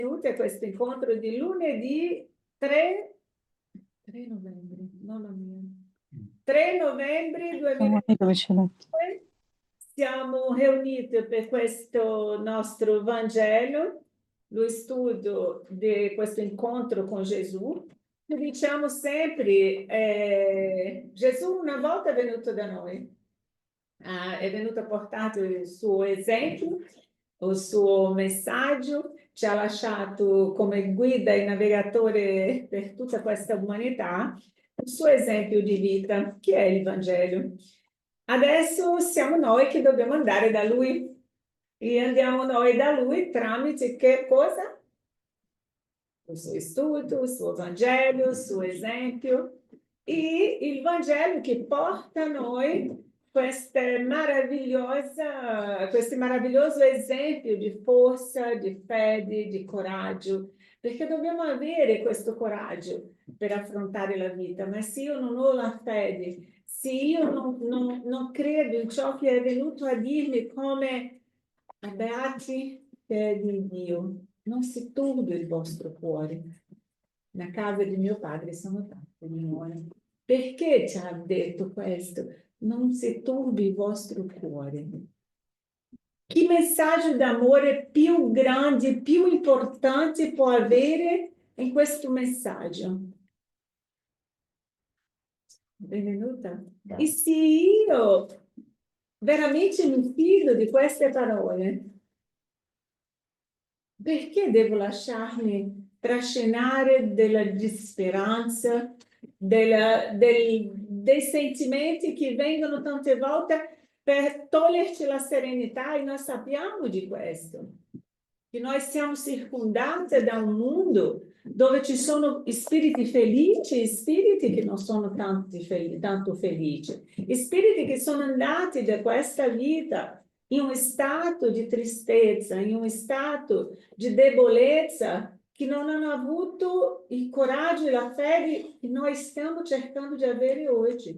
Benvenuti a questo incontro di lunedì 3 novembre, non la mia. 3 novembre 2022. Siamo riuniti per questo nostro Vangelo, lo studio di questo incontro con Gesù. Noi diciamo sempre, Gesù una volta è venuto da noi, è venuto a portare il suo esempio, il suo messaggio, ci ha lasciato come guida e navigatore per tutta questa umanità il suo esempio di vita, che è il Vangelo. Adesso siamo noi che dobbiamo andare da lui e andiamo noi da lui tramite che cosa? Il suo studio, il suo Vangelo, il suo esempio e il Vangelo che porta a noi questo meraviglioso esempio di forza, di fede, di coraggio, perché dobbiamo avere questo coraggio per affrontare la vita, ma se io non ho la fede, se io non credo in ciò che è venuto a dirmi come beati di Dio, non si turbi il vostro cuore. Na casa di mio padre sono tante dimore. Perché ci ha detto questo? Non si turbi il vostro cuore. Che messaggio d'amore più grande, più importante può avere in questo messaggio? Benvenuta. E se io veramente mi fido di queste parole, perché devo lasciarmi trascinare della disperanza, dei sentimenti che vengono tante volte per toglierci la serenità e noi sappiamo di questo, che noi siamo circondati da un mondo dove ci sono spiriti felici e spiriti che non sono tanto felici, e spiriti che sono andati da questa vita in un stato di tristezza, in un stato di debolezza, che non hanno avuto il coraggio e la fede che noi stiamo cercando di avere oggi.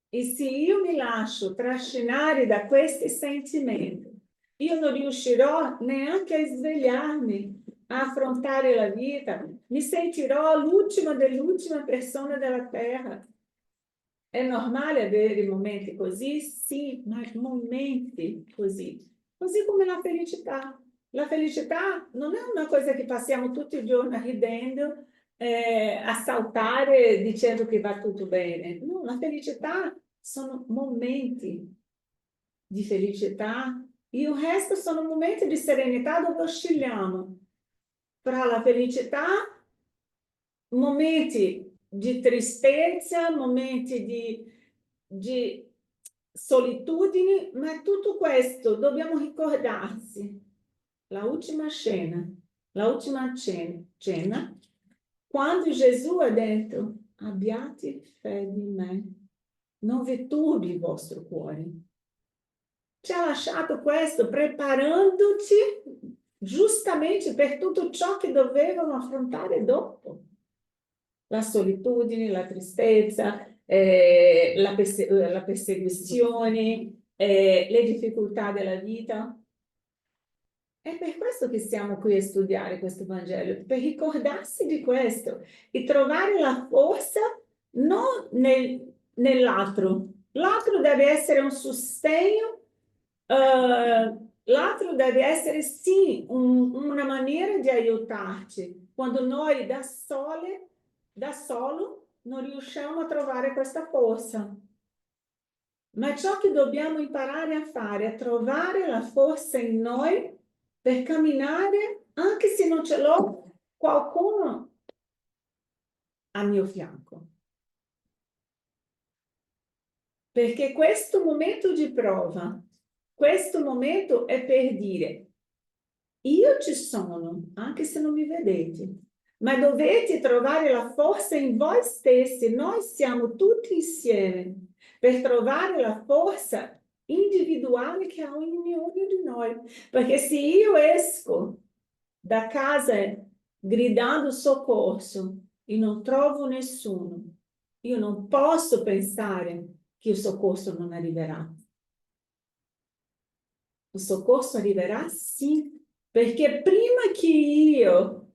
E se io mi lascio trascinare da questi sentimenti, io non riuscirò neanche a svegliarmi, a affrontare la vita, mi sentirò l'ultima dell'ultima persona della terra. È normale avere momenti così? Sì, ma momenti così. Così come la felicità. La felicità non è una cosa che passiamo tutti i giorni ridendo, a saltare dicendo che va tutto bene. No, la felicità sono momenti di felicità e il resto sono momenti di serenità dove oscilliamo tra la felicità, momenti di tristezza, momenti di solitudine, ma tutto questo dobbiamo ricordarsi. La ultima cena, quando Gesù ha detto, abbiate fede in me, non vi turbi il vostro cuore. Ci ha lasciato questo preparandoci giustamente per tutto ciò che dovevano affrontare dopo. La solitudine, la tristezza, la persecuzione, le difficoltà della vita. È per questo che siamo qui a studiare questo Vangelo, per ricordarsi di questo e trovare la forza non nell'altro. L'altro deve essere un sostegno, l'altro deve essere sì una maniera di aiutarci. Quando noi da solo non riusciamo a trovare questa forza. Ma ciò che dobbiamo imparare a fare è trovare la forza in noi per camminare, anche se non ce l'ho qualcuno a mio fianco. Perché questo momento di prova, questo momento è per dire, io ci sono, anche se non mi vedete, ma dovete trovare la forza in voi stessi, noi siamo tutti insieme, per trovare la forza individuale che ha ognuno di noi. Perché se io esco da casa gridando soccorso e non trovo nessuno, io non posso pensare che il soccorso non arriverà. o soccorso arriverà? Sì, perché prima che io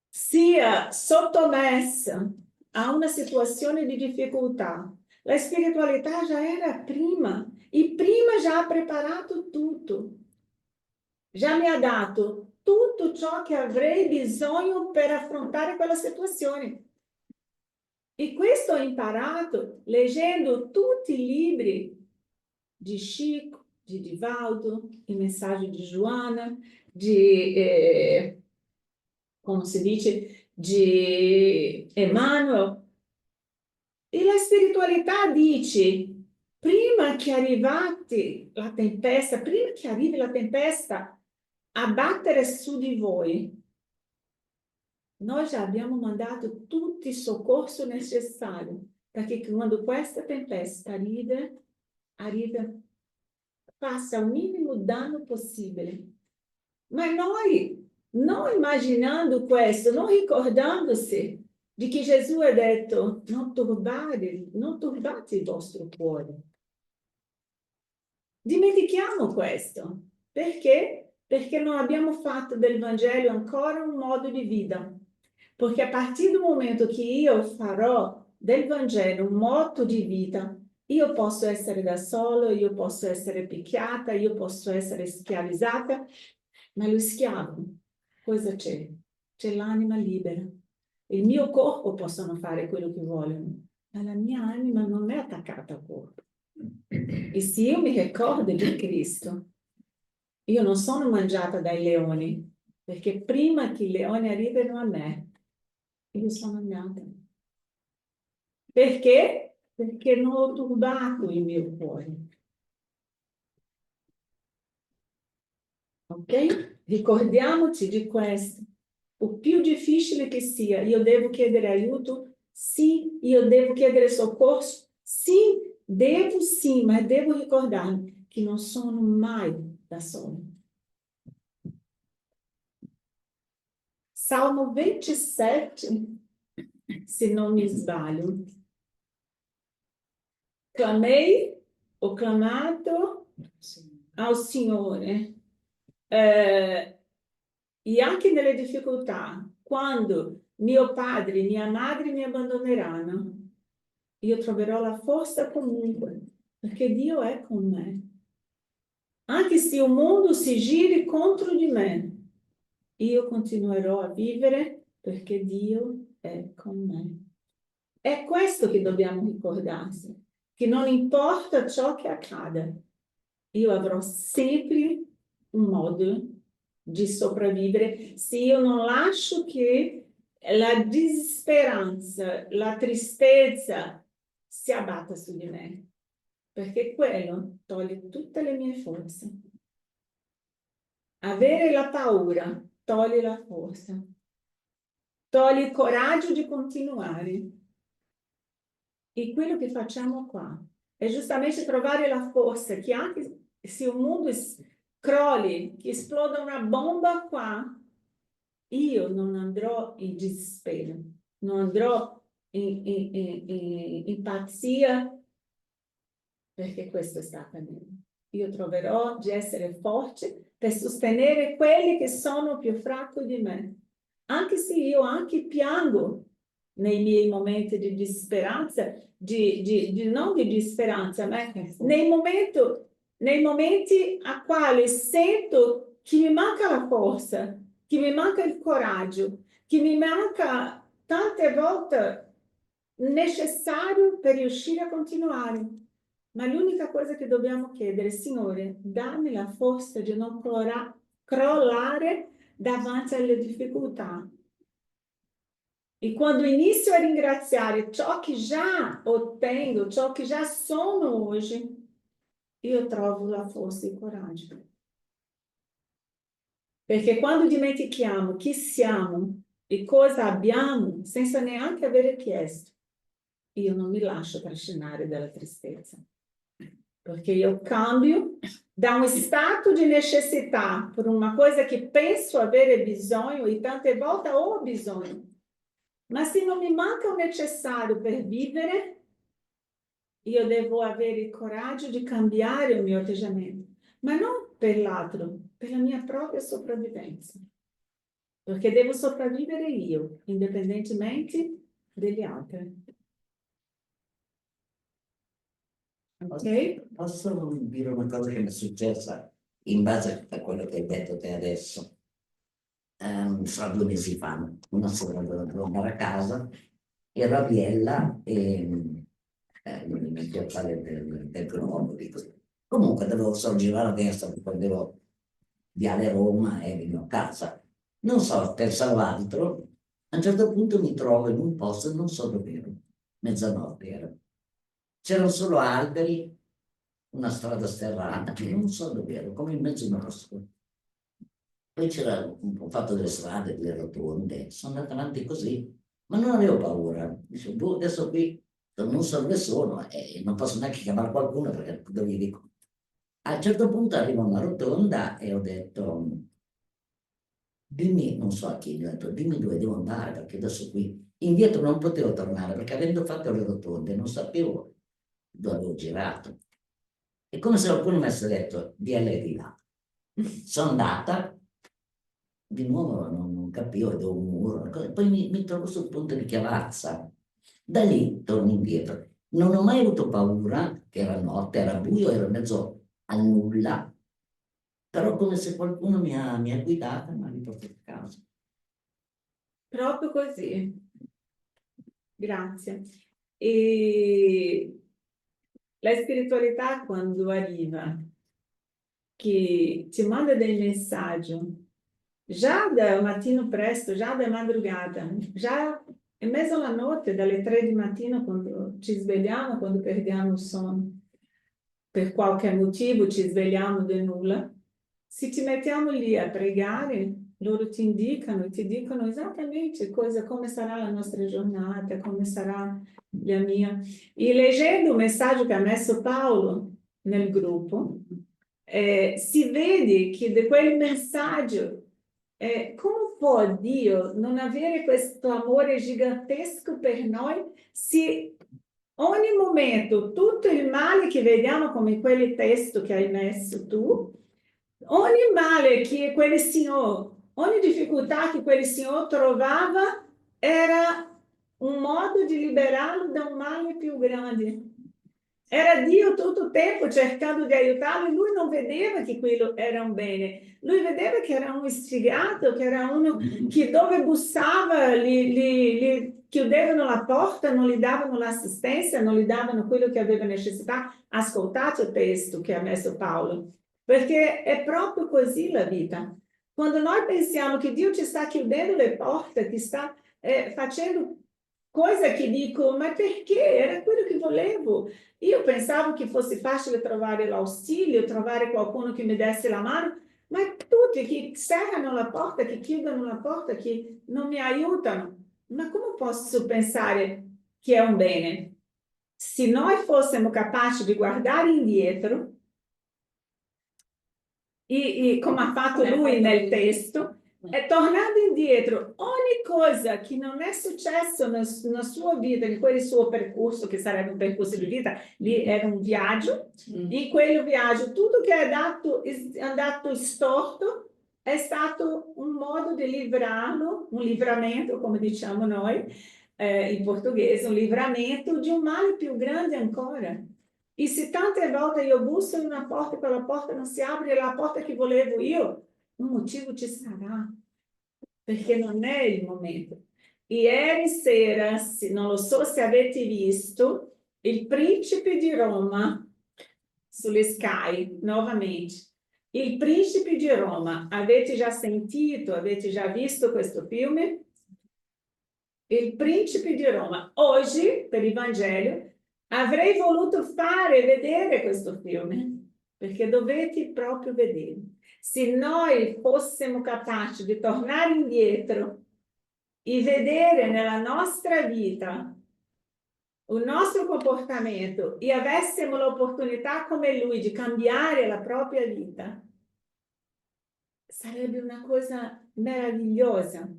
sia sottomessa a una situazione di difficoltà, la spiritualità già era prima, e prima già ha preparato tutto. Già mi ha dato tutto ciò che avrei bisogno per affrontare quella situazione. E questo ho imparato leggendo tutti i libri di Chico, di Divaldo, i messaggi di Joana, come si dice, di Emmanuel. E la spiritualità dice, prima che arrivi la tempesta a battere su di voi, noi già abbiamo mandato tutti i soccorsi necessari, perché quando questa tempesta arriva, passa il minimo danno possibile. Ma noi, non immaginando questo, non ricordandosi di che Gesù ha detto, non turbate il vostro cuore. Dimentichiamo questo. Perché? Perché non abbiamo fatto del Vangelo ancora un modo di vita. Perché a partire dal momento che io farò del Vangelo un modo di vita, io posso essere da solo, io posso essere picchiata, io posso essere schiavizzata, ma lo schiavo, cosa c'è? C'è l'anima libera. Il mio corpo possono fare quello che vogliono, ma la mia anima non è attaccata al corpo. E se io mi ricordo di Cristo, io non sono mangiata dai leoni, perché prima che i leoni arrivino a me, io sono nata. Perché? Perché non ho turbato il mio cuore. Ok? Ricordiamoci di questo. O più difficile che sia, io devo chiedere aiuto? Sì. Io devo chiedere soccorso? Sì. Devo sì, ma devo ricordarmi che non sono mai da sola. Salmo 27, se non mi sbaglio. Clamei, ho clamato al Signore. E anche nelle difficoltà, quando mio padre e mia madre mi abbandoneranno, io troverò la forza comunque, perché Dio è con me. Anche se il mondo si giri contro di me, io continuerò a vivere perché Dio è con me. È questo che dobbiamo ricordarsi, che non importa ciò che accada, io avrò sempre un modo di sopravvivere se io non lascio che la disperanza, la tristezza si abbatta su di me, perché quello toglie tutte le mie forze. Avere la paura toglie la forza, toglie il coraggio di continuare. E quello che facciamo qua è giustamente trovare la forza che anche se il mondo crolli, che esploda una bomba qua, io non andrò in dispero, non andrò in pazzia, perché questo sta accadendo. Io troverò di essere forte per sostenere quelli che sono più fragili di me, anche se io anche piango nei miei momenti di disperanza, non di disperanza, ma nei momenti a quali sento che mi manca la forza, che mi manca il coraggio, che mi manca tante volte necessario per riuscire a continuare. Ma l'unica cosa che dobbiamo chiedere, Signore, dammi la forza di non crollare davanti alle difficoltà. E quando inizio a ringraziare ciò che già ottengo, ciò che già sono oggi, io trovo la forza e il coraggio. Perché quando dimentichiamo chi siamo e cosa abbiamo, senza neanche avere chiesto, io non mi lascio trascinare dalla tristezza. Perché io cambio da un stato di necessità per una cosa che penso avere bisogno e tante volte ho bisogno. Ma se non mi manca il necessario per vivere, io devo avere il coraggio di cambiare il mio atteggiamento. Ma non per l'altro? Per la mia propria sopravvivenza. Perché devo sopravvivere io, indipendentemente degli altri. Ok? Posso dire una cosa che mi è successa in base a quello che hai detto te adesso? Fra 2 mesi fa, una sera dovevo andare a casa, ero a Biella e nel piazzale del Globo. Comunque dovevo solo girare a destra, prendevo Viale Roma e venivo a casa. Non so, per salv'altro, a un certo punto mi trovo in un posto, non so dove ero, mezzanotte era. C'erano solo alberi, una strada sterrata, non so dove ero, come in mezzo a un bosco. Poi ho fatto delle strade, delle rotonde, sono andato avanti così, ma non avevo paura. Dicevo, boh, adesso qui non so dove sono e non posso neanche chiamare qualcuno perché dove dico. A un certo punto arrivo a una rotonda e ho detto, dimmi, non so a chi, ho detto, dimmi dove devo andare perché adesso qui indietro non potevo tornare perché avendo fatto le rotonde non sapevo dove avevo girato. È come se qualcuno mi avesse detto, DL è di là. Sono andata, di nuovo non capivo, vedevo un muro, poi mi trovo sul ponte di Chiavazza. Da lì torno indietro. Non ho mai avuto paura, che era notte, era buio, ero in mezzo al nulla, però come se qualcuno mi ha guidata e mi ha riportato a casa. Proprio così. Grazie. E la spiritualità quando arriva, che ti manda dei messaggi, già da mattino presto, già da madrugada, già in mezzo alla notte, dalle 3 di mattina, quando ci svegliamo, quando perdiamo il sonno, per qualche motivo ci svegliamo del nulla, se ci mettiamo lì a pregare, loro ti indicano e ti dicono esattamente come sarà la nostra giornata, come sarà la mia. E leggendo il messaggio che ha messo Paolo nel gruppo, si vede che da quel messaggio, come può Dio non avere questo amore gigantesco per noi se ogni momento tutto il male che vediamo come quel testo che hai messo tu, ogni male che quel signore, ogni difficoltà che quel signore trovava era un modo di liberarlo da un male più grande. Era Dio tutto il tempo cercando di aiutarlo e lui non vedeva che quello era un bene. Lui vedeva che era uno sfigato, che era uno che dove bussava, gli chiudevano la porta, non gli davano l'assistenza, non gli davano quello che aveva necessità. Ascoltate il testo che ha messo Paolo, perché è proprio così la vita. Quando noi pensiamo che Dio ci sta chiudendo le porte, che sta facendo cose che dico, ma perché? Era quello che volevo. Io pensavo che fosse facile trovare l'ausilio, trovare qualcuno che mi desse la mano, ma tutti che serrano la porta, che chiudono la porta, che non mi aiutano. Ma come posso pensare che è un bene? Se noi fossimo capaci di guardare indietro, e come ha fatto lui nel testo, è tornando indietro, ogni cosa che non è successo nella sua vita, in quel suo percorso, che sarebbe un percorso di vita, lì era un viaggio, in quel viaggio tutto che è andato storto è stato un modo di livrarlo, un livramento, come diciamo noi in portoghese, un livramento di un male più grande ancora. E se tante volte io busso in una porta e quella porta non si apre, è la porta che volevo io, un motivo ci sarà, perché non è il momento. Ieri sera, non lo so se avete visto, Il Principe di Roma, sulle Sky, nuovamente. Il Principe di Roma, avete già sentito, avete già visto questo film? Il Principe di Roma. Oggi, per il Vangelo, avrei voluto fare vedere questo film, perché dovete proprio vedere. Se noi fossimo capaci di tornare indietro e vedere nella nostra vita il nostro comportamento e avessimo l'opportunità come lui di cambiare la propria vita, sarebbe una cosa meravigliosa.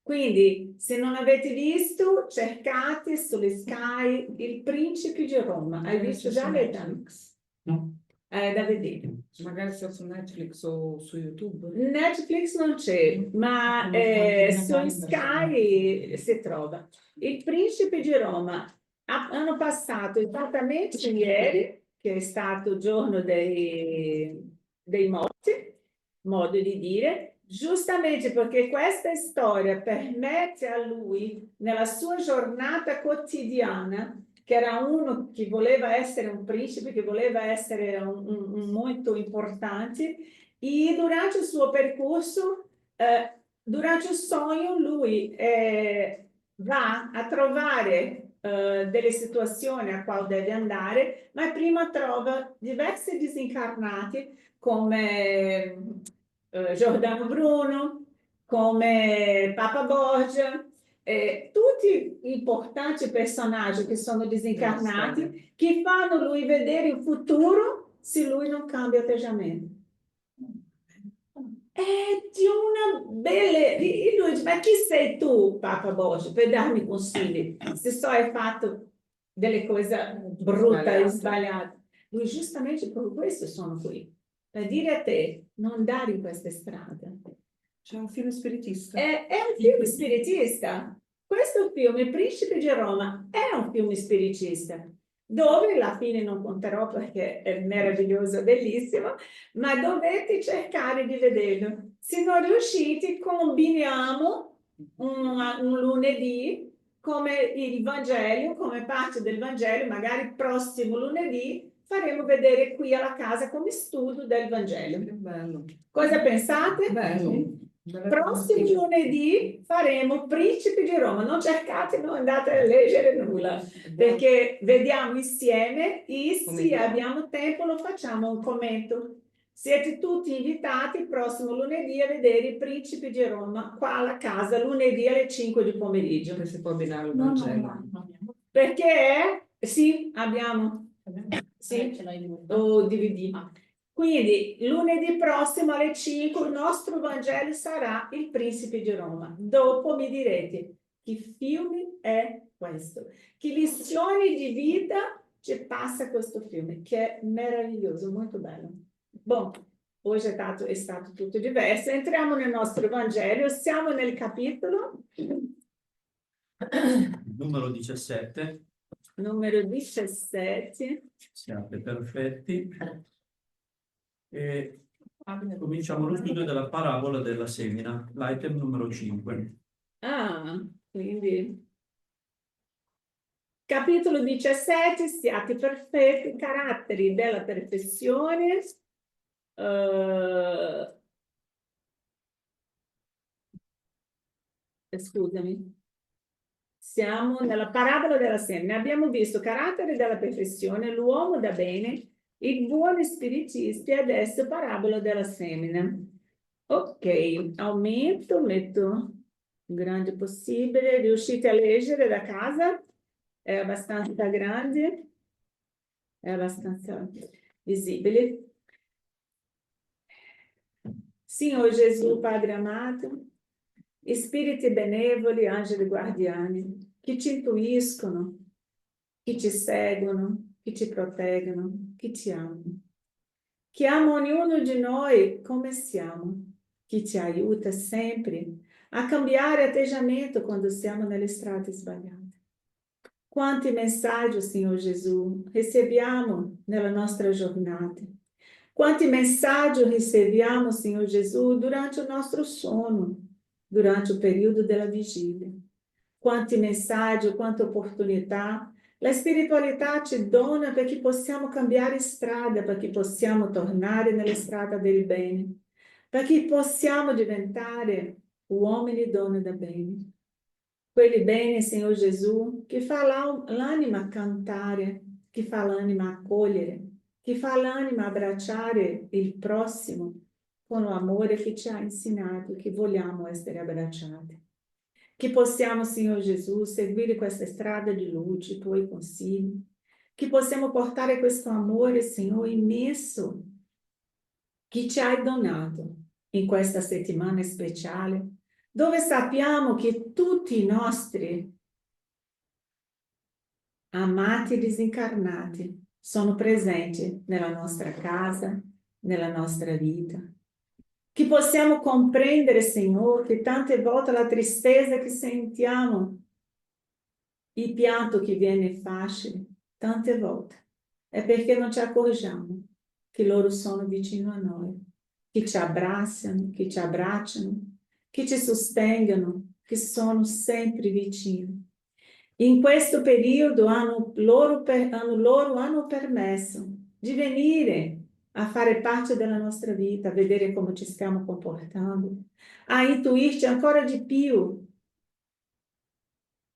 Quindi, se non avete visto, cercate sulle Sky Il Principe di Roma. Hai visto già, Gaetano? No. Da vedere. Magari sia su Netflix o su YouTube. Netflix non c'è, ma su Sky si trova. Il Principe di Roma. Hanno passato esattamente ieri, che è stato il giorno dei morti, modo di dire, giustamente perché questa storia permette a lui, nella sua giornata quotidiana, che era uno che voleva essere un principe, che voleva essere un molto importante, e durante il suo percorso, durante il sogno, lui va a trovare delle situazioni a quali deve andare, ma prima trova diversi disincarnati come Giordano Bruno, come Papa Borgia, tutti importanti personaggi che sono disincarnati, che fanno lui vedere il futuro se lui non cambia atteggiamento. È di una bella... E lui dice, ma chi sei tu, Papa Borgia, per darmi consigli? Se so hai fatto delle cose brutte e sbagliate. Lui giustamente per questo sono qui, per dire a te, non andare in queste strade. C'è un film spiritista. È un film spiritista. Questo film, Il Principe di Roma, è un film spiritista, dove alla fine non conterò perché è meraviglioso, bellissimo, ma dovete cercare di vederlo. Se non riuscite, combiniamo un lunedì come il Vangelo, come parte del Vangelo, magari il prossimo lunedì faremo vedere qui alla casa come studio del Vangelo. Che bello. Cosa pensate? Bello. Prossimo lunedì faremo Principi di Roma. Non cercate, non andate a leggere nulla, perché vediamo insieme e se abbiamo tempo lo facciamo un commento. Siete tutti invitati il prossimo lunedì a vedere i Principi di Roma qua alla casa, lunedì alle 5 di pomeriggio. Che si può abbinare il Vangelo. Perché sì, abbiamo. Sì, o DVD. Quindi lunedì prossimo alle 5 il nostro Vangelo sarà Il Principe di Roma. Dopo mi direte che film è questo, che lezioni di vita ci passa questo film, che è meraviglioso, molto bello. Bom, oggi è stato tutto diverso. Entriamo nel nostro Vangelo, siamo nel capitolo numero 17. Numero 17. Siate perfetti. E cominciamo lo studio della parabola della semina, l'item numero 5. Ah, quindi capitolo 17, siate perfetti, caratteri della perfezione. Scusami. Siamo nella parabola della semina. Abbiamo visto carattere della perfezione, l'uomo da bene, i buoni spiritisti, e adesso parabola della semina. Ok, aumento, metto il grande possibile. Riuscite a leggere da casa? È abbastanza grande? È abbastanza visibile? Signor Gesù, Padre amato, spiriti benevoli, angeli guardiani, che ci intuiscono, che ci seguono, che ci proteggono, che ci amano, che ama ognuno di noi come siamo, che ci aiuta sempre a cambiare atteggiamento quando siamo nelle strade sbagliate. Quanti messaggi, Signor Gesù, riceviamo nella nostra giornata. Quanti messaggi riceviamo, Signor Gesù, durante il nostro sonno, durante il periodo della vigilia. Quanti messaggi, quante opportunità la spiritualità ci dona perché possiamo cambiare strada, perché possiamo tornare nella strada del bene, perché possiamo diventare uomini e donne da bene. Quelli bene, Signor Gesù, che fa l'anima cantare, che fa l'anima accogliere, che fa l'anima abbracciare il prossimo con l'amore che ci ha insegnato che vogliamo essere abbracciati. Che possiamo, Signor Gesù, seguire questa strada di luce, i tuoi consigli, che possiamo portare questo amore, Signore, immenso, che ci hai donato in questa settimana speciale, dove sappiamo che tutti i nostri amati disincarnati sono presenti nella nostra casa, nella nostra vita. Che possiamo comprendere, Signore, che tante volte la tristezza che sentiamo, il pianto che viene facile, tante volte, è perché non ci accorgiamo che loro sono vicino a noi, che ci abbracciano, che ci sostengono, che sono sempre vicini. In questo periodo loro hanno permesso di venire a fare parte della nostra vita, a vedere come ci stiamo comportando, a intuirci ancora di più,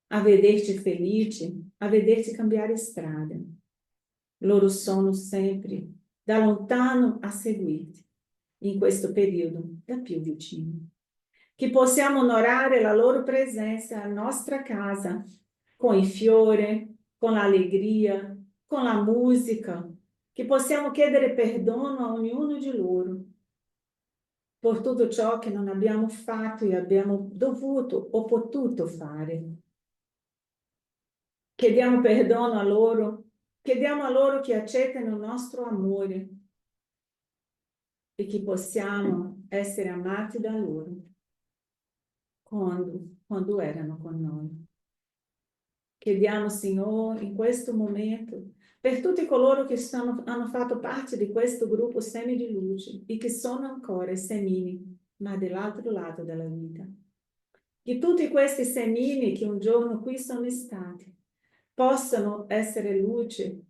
a vederci felici, a vederci cambiare strada. Loro sono sempre da lontano a seguirti, in questo periodo da più vicino. Che possiamo onorare la loro presenza nella nostra casa, con il fiore, con l'allegria, con la musica, che possiamo chiedere perdono a ognuno di loro per tutto ciò che non abbiamo fatto e abbiamo dovuto o potuto fare. Chiediamo perdono a loro, chiediamo a loro che accettino il nostro amore e che possiamo essere amati da loro quando erano con noi. Chiediamo, Signore, in questo momento, per tutti coloro che hanno fatto parte di questo gruppo Semi di Luce e che sono ancora semini, ma dall'altro lato della vita. Che tutti questi semini che un giorno qui sono stati possano essere luce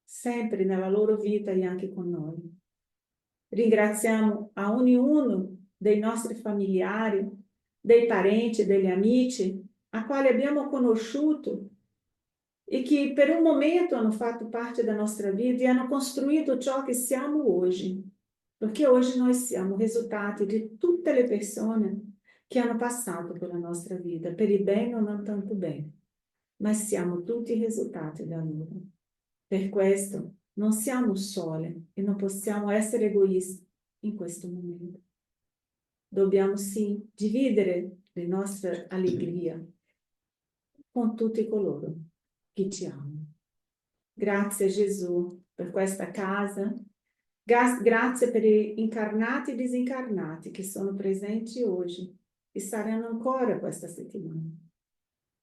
sempre nella loro vita e anche con noi. Ringraziamo a ognuno dei nostri familiari, dei parenti, degli amici, a quali abbiamo conosciuto e che per un momento hanno fatto parte da nostra vita e hanno costruito ciò che siamo oggi, perché oggi noi siamo risultati di tutte le persone che hanno passato per la nostra vita, per il bene o non tanto bene, ma siamo tutti risultati da loro. Per questo non siamo sole e non possiamo essere egoisti in questo momento. Dobbiamo sì dividere le nostre allegrie con tutti coloro che ci amano. Grazie Gesù per questa casa, grazie per gli incarnati e disincarnati che sono presenti oggi e saranno ancora questa settimana.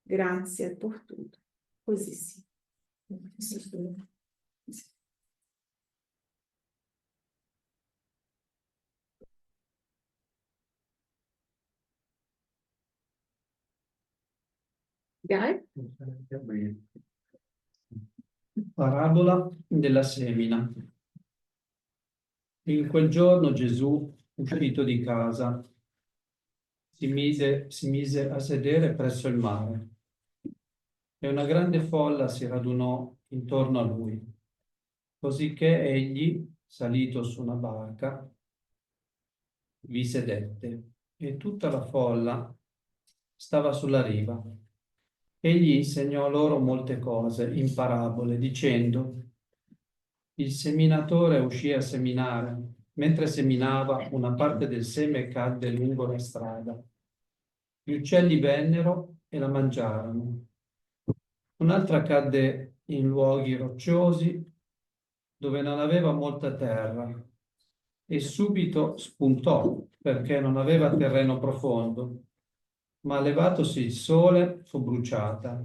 Grazie per tutto. Così sia. Gai? Parabola della semina. In quel giorno Gesù, uscito di casa, si mise a sedere presso il mare e una grande folla si radunò intorno a lui, cosicché egli, salito su una barca, vi sedette e tutta la folla stava sulla riva. Egli insegnò loro molte cose in parabole, dicendo: il seminatore uscì a seminare. Mentre seminava, una parte del seme cadde lungo la strada. Gli uccelli vennero e la mangiarono. Un'altra cadde in luoghi rocciosi, dove non aveva molta terra, e subito spuntò, perché non aveva terreno profondo. Ma levatosi il sole, fu bruciata,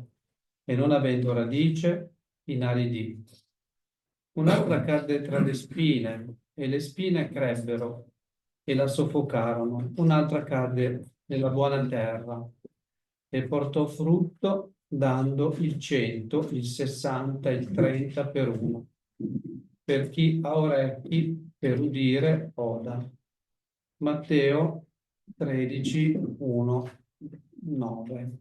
e non avendo radice, inaridì. Un'altra cadde tra le spine, e le spine crebbero e la soffocarono. Un'altra cadde nella buona terra e portò frutto, dando il 100, il 60, il 30 per uno. Per chi ha orecchi per udire, oda. Matteo 13, 1, 9.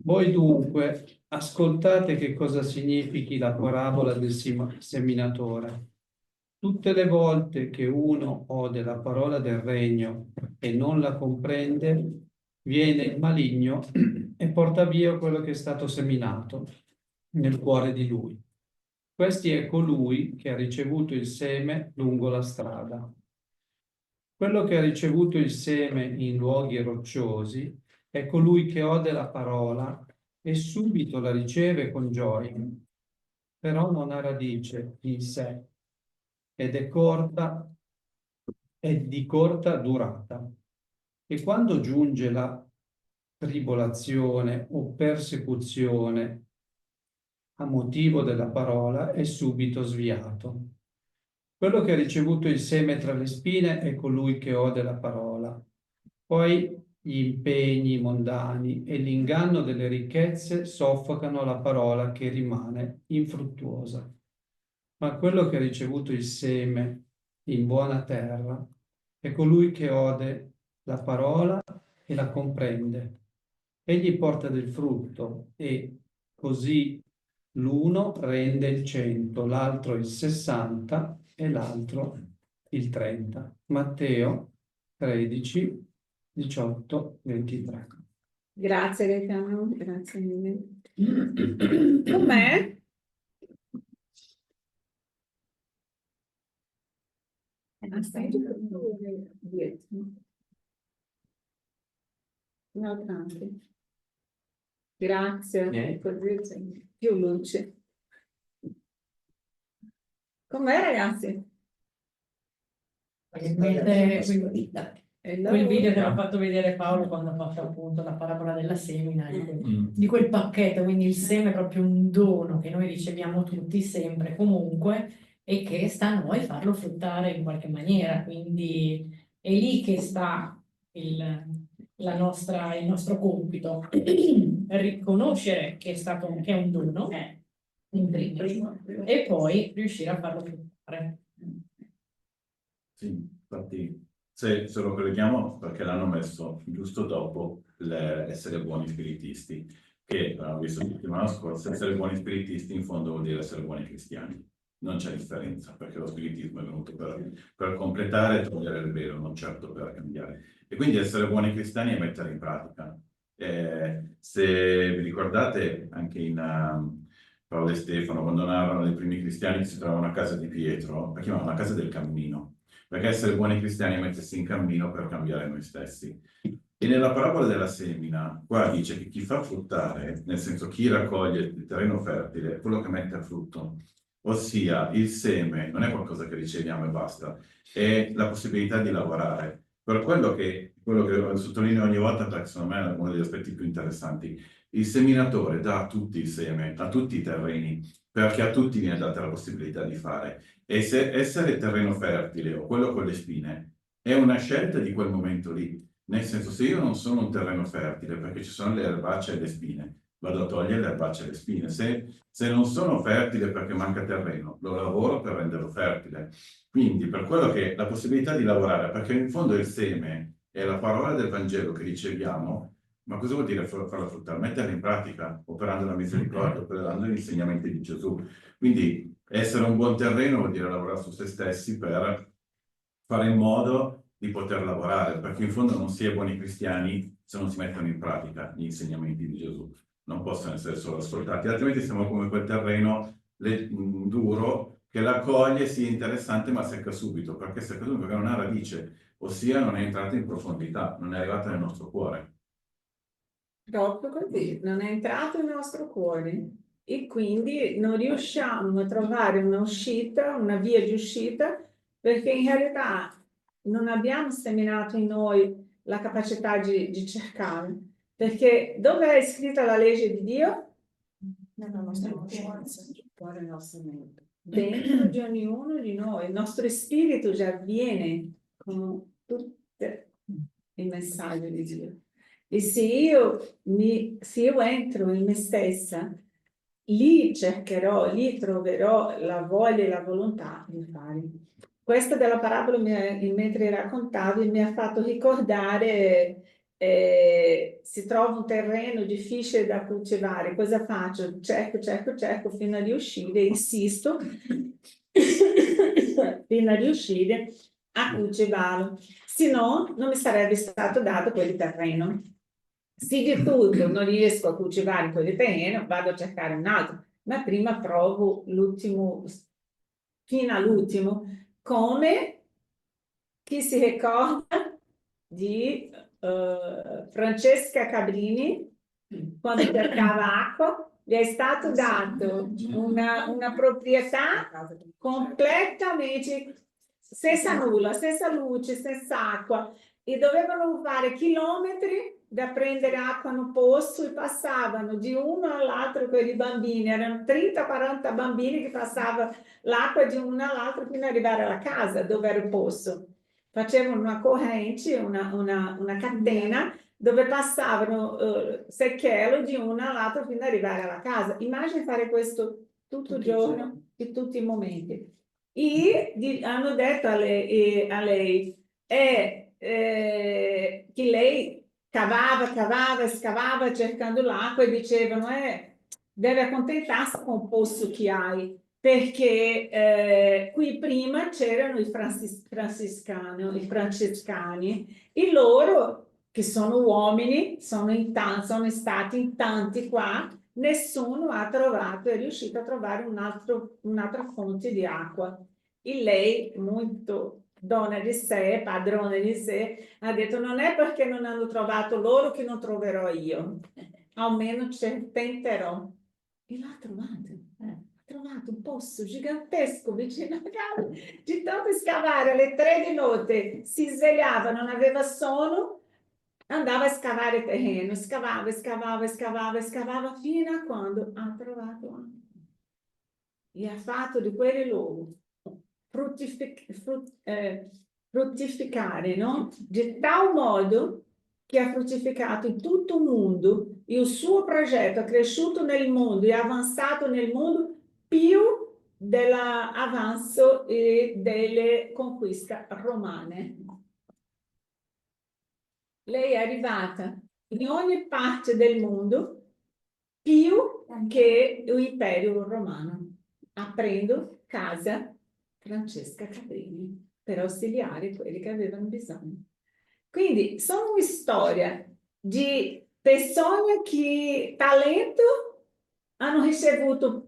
Voi dunque ascoltate che cosa significhi la parabola del seminatore. Tutte le volte che uno ode la parola del regno e non la comprende, viene il maligno e porta via quello che è stato seminato nel cuore di lui. Questi è colui che ha ricevuto il seme lungo la strada. Quello che ha ricevuto il seme in luoghi rocciosi è colui che ode la parola e subito la riceve con gioia. però non ha radice in sé ed è di corta durata. E quando giunge la tribolazione o persecuzione a motivo della parola, è subito sviato. Quello che ha ricevuto il seme tra le spine è colui che ode la parola. Poi gli impegni mondani e l'inganno delle ricchezze soffocano la parola che rimane infruttuosa. Ma quello che ha ricevuto il seme in buona terra è colui che ode la parola e la comprende. Egli porta del frutto e così l'uno rende il 100, l'altro il 60 e l'altro il 30. Matteo 13, 18, 23. Grazie Gaetano, grazie mille. Com'è? No, tranquillo. Grazie, così c'è più luce. Com'è ragazzi? Quel video che aveva fatto vedere Paolo quando ha fatto appunto la parabola della semina, di quel pacchetto, quindi il seme è proprio un dono che noi riceviamo tutti sempre, comunque, e che sta a noi farlo fruttare in qualche maniera, quindi è lì che sta il nostro compito, riconoscere che è un dono, in primis, e poi riuscire a farlo fruttare. Sì, infatti se lo colleghiamo perché l'hanno messo giusto dopo essere buoni spiritisti, che abbiamo visto la settimana scorsa, essere buoni spiritisti in fondo vuol dire essere buoni cristiani. Non c'è differenza, perché lo spiritismo è venuto per completare e togliere il velo, non certo per cambiare. E quindi essere buoni cristiani è mettere in pratica. Se vi ricordate, anche in Paolo e Stefano, quando narrano dei primi cristiani che si trovavano a casa di Pietro, la chiamavano la casa del cammino, perché essere buoni cristiani è mettersi in cammino per cambiare noi stessi. E nella parabola della semina, qua dice che chi fa fruttare, nel senso chi raccoglie il terreno fertile, è quello che mette a frutto. Ossia, il seme non è qualcosa che riceviamo e basta, è la possibilità di lavorare. Per quello che sottolineo ogni volta, perché secondo me è uno degli aspetti più interessanti, il seminatore dà a tutti il seme, a tutti i terreni, perché a tutti viene data la possibilità di fare. E se essere terreno fertile o quello con le spine è una scelta di quel momento lì. Nel senso, se io non sono un terreno fertile perché ci sono le erbacce e le spine, vado a togliere le erbacce e le spine. Se non sono fertile perché manca terreno, lo lavoro per renderlo fertile. Quindi, per quello che la possibilità di lavorare, perché in fondo il seme è la parola del Vangelo che riceviamo, ma cosa vuol dire farla fruttare? Metterla in pratica, operando la misericordia, operando gli insegnamenti di Gesù. Quindi, essere un buon terreno vuol dire lavorare su se stessi per fare in modo di poter lavorare, perché in fondo non si è buoni cristiani se non si mettono in pratica gli insegnamenti di Gesù. Non possono essere solo ascoltati, altrimenti siamo come quel terreno duro che l'accoglie, sì, interessante, ma secca subito, perché secca subito perché non ha radice, ossia non è entrata in profondità, non è arrivata nel nostro cuore. Proprio così, non è entrato nel nostro cuore e quindi non riusciamo a trovare una uscita, una via di uscita, perché in realtà non abbiamo seminato in noi la capacità di cercare. Perché dove è scritta la legge di Dio? Nella nostra coscienza, cuore nostro mente. Dentro di ognuno di noi. Il nostro spirito già viene con tutto il messaggio di Dio. E se io entro in me stessa, lì cercherò, lì troverò la voglia e la volontà di fare. Questa della parabola, mentre raccontavi, mi ha fatto ricordare, si trova un terreno difficile da coltivare, cosa faccio? Cerco fino a riuscire, insisto, fino a riuscire a coltivarlo, se no non mi sarebbe stato dato quel terreno. Se di tutto non riesco a coltivare quel terreno, vado a cercare un altro, ma prima provo l'ultimo, fino all'ultimo, come chi si ricorda di Francesca Cabrini quando cercava acqua gli è stato dato una proprietà completamente senza nulla, senza luce, senza acqua, e dovevano fare chilometri da prendere acqua nel pozzo e passavano di uno all'altro per i bambini, erano 30-40 bambini che passavano l'acqua di uno all'altro fino ad arrivare alla casa dove era il pozzo. Facevano una corrente, una catena dove passavano secchiello di uno all'altro fino ad arrivare alla casa. Immagini fare questo tutto il giorno, in tutti i momenti. E hanno detto a lei che lei cavava, scavava cercando l'acqua e dicevano deve accontentarsi con il posto che hai, perché qui prima c'erano i francescani e loro, che sono uomini, sono stati in tanti qua, nessuno è riuscito a trovare un'altra fonte di acqua. E lei, molto donna di sé, padrona di sé, ha detto: non è perché non hanno trovato loro che non troverò io, almeno tenterò. E l'ha trovato. Ha trovato un pozzo gigantesco vicino a casa, di tanto scavare alle 3 di notte, si svegliava, non aveva sonno, andava a scavare terreno, scavava fino a quando ha trovato acqua. E ha fatto di quelle loro fruttificare, no? Di tal modo che ha fruttificato in tutto il mondo, e il suo progetto è cresciuto nel mondo e avanzato nel mondo più dell'avanzo e delle conquiste romane. Lei è arrivata in ogni parte del mondo più che l'Imperio Romano, aprendo casa Francesca Cabrini per ausiliare quelli che avevano bisogno. Quindi sono una storia di persone che talento hanno ricevuto,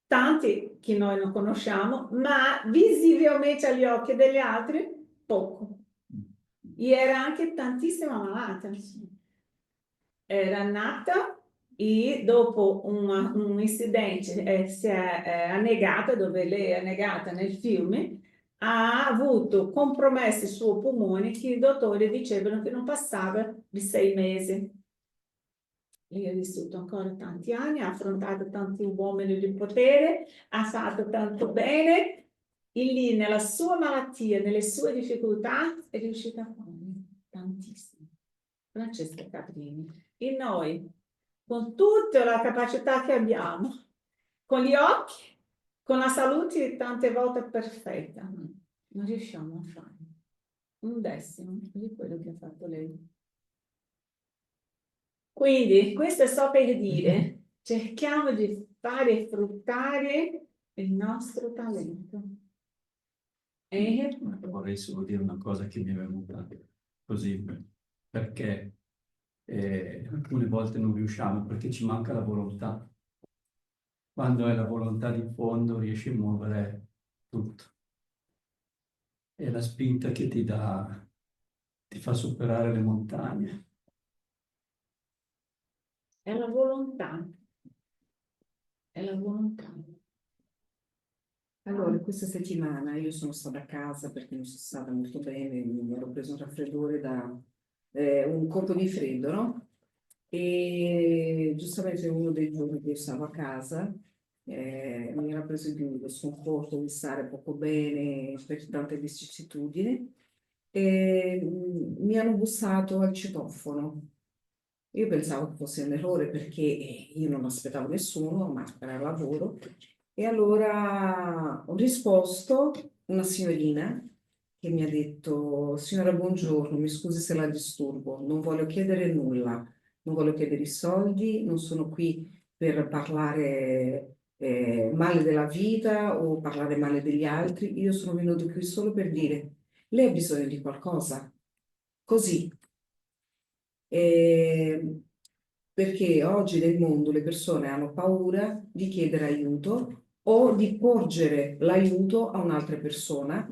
tanti che noi non conosciamo, ma visibilmente agli occhi degli altri poco. E era anche tantissima malata. Era nata e dopo un incidente si è annegata, dove lei è annegata nel fiume, ha avuto compromessi i suoi polmoni che i dottori dicevano che non passava di 6 mesi. Lei ha vissuto ancora tanti anni, ha affrontato tanti uomini di potere, ha fatto tanto bene, e lì nella sua malattia, nelle sue difficoltà, è riuscita a fare tantissimo. Francesca Cabrini. E noi, con tutta la capacità che abbiamo, con gli occhi, con la salute tante volte perfetta, non riusciamo a fare un decimo di quello che ha fatto lei. Quindi, questo è solo per dire, cerchiamo di fare fruttare il nostro talento. Vorrei solo dire una cosa che mi è venuta così, perché alcune volte non riusciamo, perché ci manca la volontà. Quando hai la volontà di fondo riesci a muovere tutto. È la spinta che ti fa superare le montagne. È la volontà. È la volontà. Allora, questa settimana io sono stata a casa perché non sono stata molto bene, mi ero preso un raffreddore da un colpo di freddo, no? E giustamente uno dei giorni che stavo a casa mi era preso lo sconforto di stare poco bene per tante vicissitudini e mi hanno bussato al citofono. Io pensavo che fosse un errore perché io non aspettavo nessuno, ma era lavoro. E allora ho risposto una signorina che mi ha detto: signora, buongiorno, mi scusi se la disturbo, non voglio chiedere nulla, non voglio chiedere i soldi, non sono qui per parlare male della vita o parlare male degli altri, io sono venuto qui solo per dire: lei ha bisogno di qualcosa? Così. Perché oggi nel mondo le persone hanno paura di chiedere aiuto o di porgere l'aiuto a un'altra persona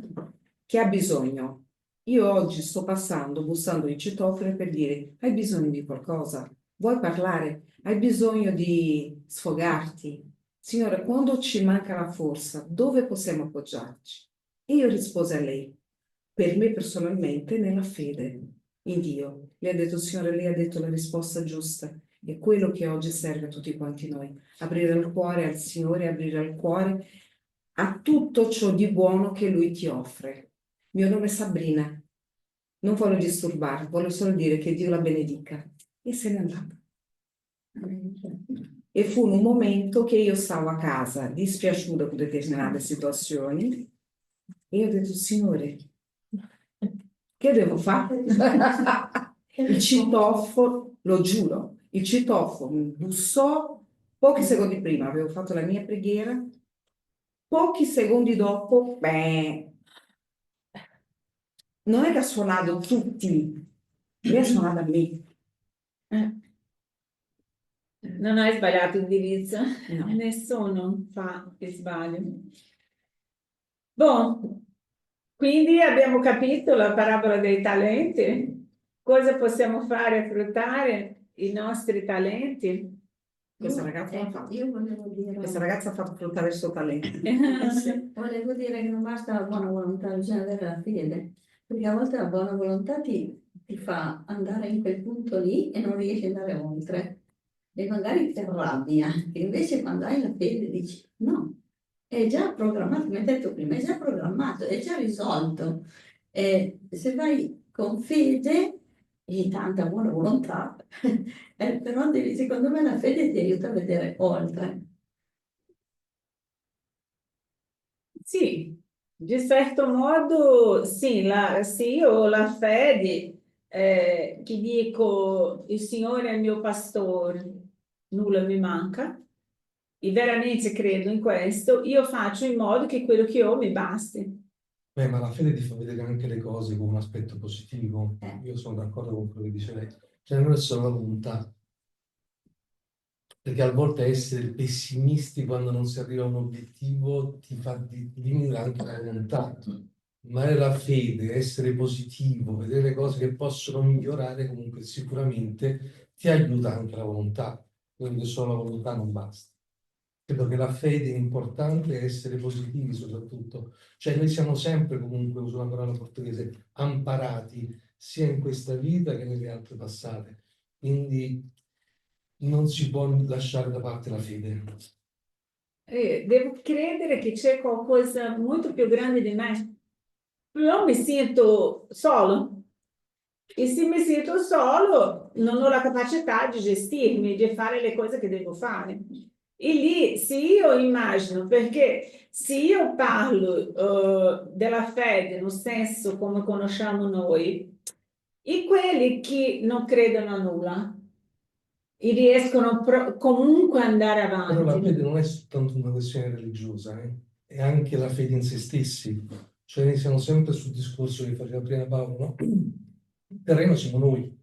che ha bisogno. Io oggi sto bussando il citofono per dire: hai bisogno di qualcosa? Vuoi parlare? Hai bisogno di sfogarti? Signora, quando ci manca la forza, dove possiamo appoggiarci? E io risposi a lei, per me personalmente, nella fede in Dio. Le ha detto, Signore, lei ha detto la risposta giusta. È quello che oggi serve a tutti quanti noi. Aprire il cuore al Signore, aprire il cuore a tutto ciò di buono che Lui ti offre. Mio nome è Sabrina. Non voglio disturbare, voglio solo dire che Dio la benedica. E se n'è andata. E fu in un momento che io stavo a casa, dispiaciuta con determinate situazioni, e io ho detto, Signore, che devo fare? Il citofono, lo giuro, il citofono mi bussò pochi secondi prima, avevo fatto la mia preghiera, pochi secondi dopo, beh, non è che ha suonato tutti, lei ha suonato a me. Non hai sbagliato indirizzo, No. nessuno fa che sbaglio. Boh, quindi abbiamo capito la parabola dei talenti. Cosa possiamo fare a fruttare i nostri talenti? Questa ragazza l'ha fatto. Io volevo dire, Questa ragazza ha fatto fruttare il suo talento. Sì. volevo dire che non basta la buona volontà, bisogna avere la fede, perché a volte la buona volontà ti fa andare in quel punto lì e non riesci ad andare oltre. E magari ti arrabbi anche, invece quando hai la fede dici no, è già programmato, come hai detto prima, è già programmato, è già risolto. E se vai con fede e tanta buona volontà, però secondo me la fede ti aiuta a vedere oltre. Sì, di certo modo sì, sì, io ho la fede che dico il Signore è il mio pastore, nulla mi manca, e veramente credo in questo, io faccio in modo che quello che ho mi basti. Beh, ma la fede ti fa vedere anche le cose con un aspetto positivo. Eh. Io sono d'accordo con quello che dice lei. Cioè, non è solo la volontà. Perché a volte essere pessimisti quando non si arriva a un obiettivo ti fa diminuire anche la volontà. Ma è la fede, essere positivo, vedere le cose che possono migliorare, comunque sicuramente ti aiuta anche la volontà. Quindi solo la volontà non basta. Credo che la fede è importante e essere positivi soprattutto. Cioè noi siamo sempre comunque, uso una parola portoghese, amparati sia in questa vita che nelle altre passate. Quindi non si può lasciare da parte la fede. Devo credere che c'è qualcosa molto più grande di me, però mi sento solo. E se mi sento solo, non ho la capacità di gestirmi, di fare le cose che devo fare. E lì, se io immagino, perché se io parlo della fede, nel senso come conosciamo noi, e quelli che non credono a nulla, e riescono comunque ad andare Però la fede avanti. non è soltanto una questione religiosa, è anche la fede in se stessi. Cioè noi siamo sempre sul discorso che faceva prima Paolo, no? Il terreno siamo noi.